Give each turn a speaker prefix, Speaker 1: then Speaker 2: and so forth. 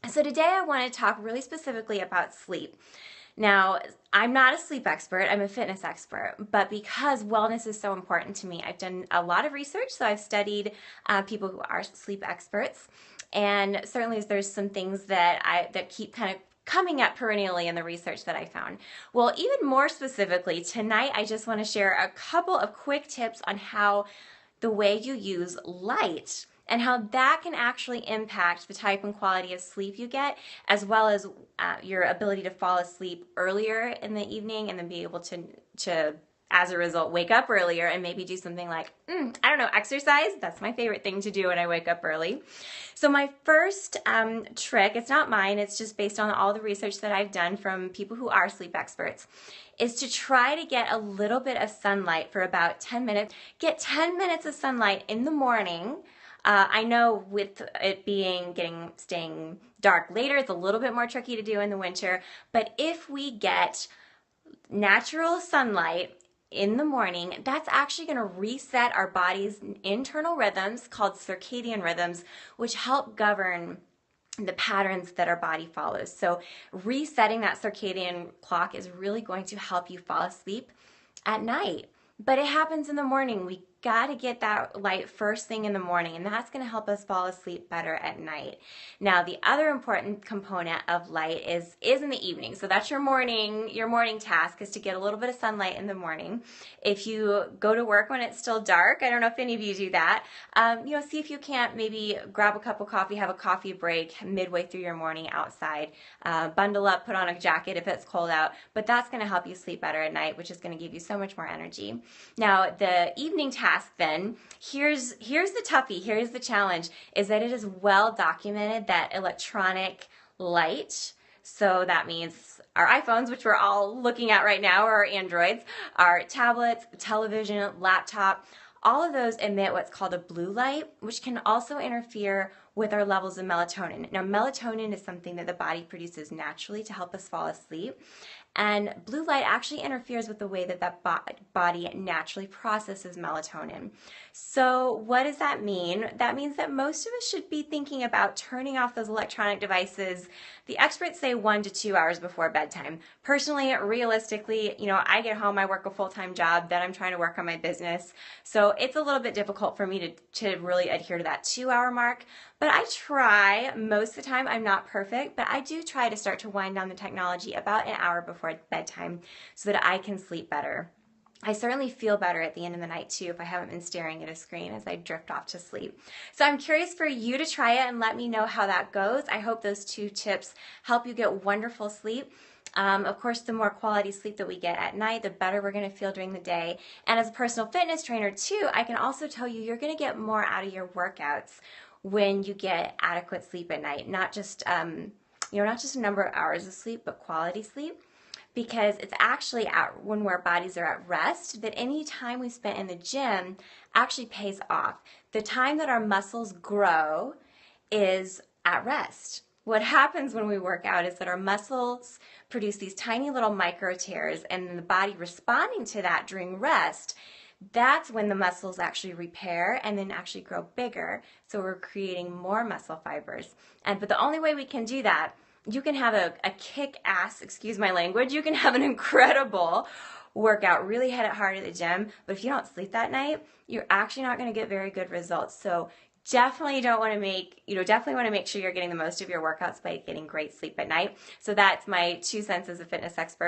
Speaker 1: So today I want to talk really specifically about sleep. Now, I'm not a sleep expert, I'm a fitness expert, but because wellness is so important to me, I've done a lot of research. So I've studied people who are sleep experts, and certainly there's some things that keep kind of coming up perennially in the research that I found. Well, even more specifically, tonight I just want to share a couple of quick tips on how the way you use light and how that can actually impact the type and quality of sleep you get, as well as your ability to fall asleep earlier in the evening and then be able to as a result, wake up earlier and maybe do something like, I don't know, exercise. That's my favorite thing to do when I wake up early. So my first trick, it's not mine, it's just based on all the research that I've done from people who are sleep experts, is to try to get a little bit of sunlight for about 10 minutes. Get 10 minutes of sunlight in the morning. I know with it staying dark later, it's a little bit more tricky to do in the winter, but if we get natural sunlight in the morning, that's actually going to reset our body's internal rhythms called circadian rhythms, which help govern the patterns that our body follows. So resetting that circadian clock is really going to help you fall asleep at night. But it happens in the morning. We got to get that light first thing in the morning, and that's going to help us fall asleep better at night. Now, the other important component of light is in the evening. So that's your morning task, is to get a little bit of sunlight in the morning. If you go to work when it's still dark, I don't know if any of you do that, see if you can't maybe grab a cup of coffee, have a coffee break midway through your morning outside, bundle up, put on a jacket if it's cold out, but that's going to help you sleep better at night, which is going to give you so much more energy. Now, the evening task then, here's the toughie, here's the challenge, is that it is well documented that electronic light, so that means our iPhones, which we're all looking at right now, or our Androids, our tablets, television, laptop, all of those emit what's called a blue light, which can also interfere with our levels of melatonin. Now, melatonin is something that the body produces naturally to help us fall asleep. And blue light actually interferes with the way that body naturally processes melatonin. So what does that mean? That means that most of us should be thinking about turning off those electronic devices. The experts say 1 to 2 hours before bedtime. Personally, realistically, I get home, I work a full-time job, then I'm trying to work on my business. So it's a little bit difficult for me to really adhere to that 2-hour mark. But I try. Most of the time. I'm not perfect, but I do try to start to wind down the technology about an hour before bedtime so that I can sleep better. I certainly feel better at the end of the night too if I haven't been staring at a screen as I drift off to sleep. So I'm curious for you to try it and let me know how that goes. I hope those 2 tips help you get wonderful sleep. Of course, the more quality sleep that we get at night, the better we're going to feel during the day. And as a personal fitness trainer too, I can also tell you you're going to get more out of your workouts when you get adequate sleep at night. Not just not just a number of hours of sleep, but quality sleep. Because it's actually when our bodies are at rest that any time we spent in the gym actually pays off. The time that our muscles grow is at rest. What happens when we work out is that our muscles produce these tiny little micro tears, and the body responding to that during rest, that's when the muscles actually repair and then actually grow bigger. So we're creating more muscle fibers. But the only way we can do that, you can have a kick-ass, excuse my language, you can have an incredible workout, really hit it hard at the gym, but if you don't sleep that night, you're actually not going to get very good results. So definitely want to make sure you're getting the most of your workouts by getting great sleep at night. So that's my 2 cents as a fitness expert.